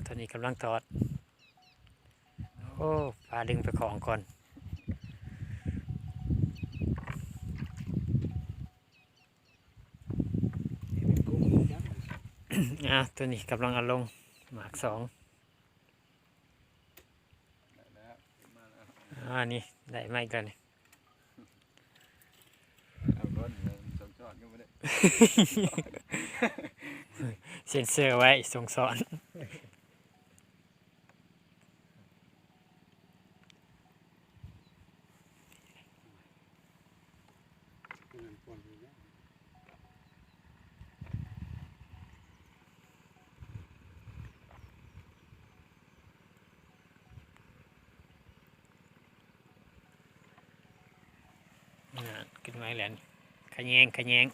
ตอนนี้กำลังทอดโอ้ปลาดึงไปของก่อนตัวนี้กำลังเอาลงหมาก2นี่ได้ไหมกันนี่เซ็นเซอร์ไว้ส่งสอนขึ้นไว้แล้วขะแยง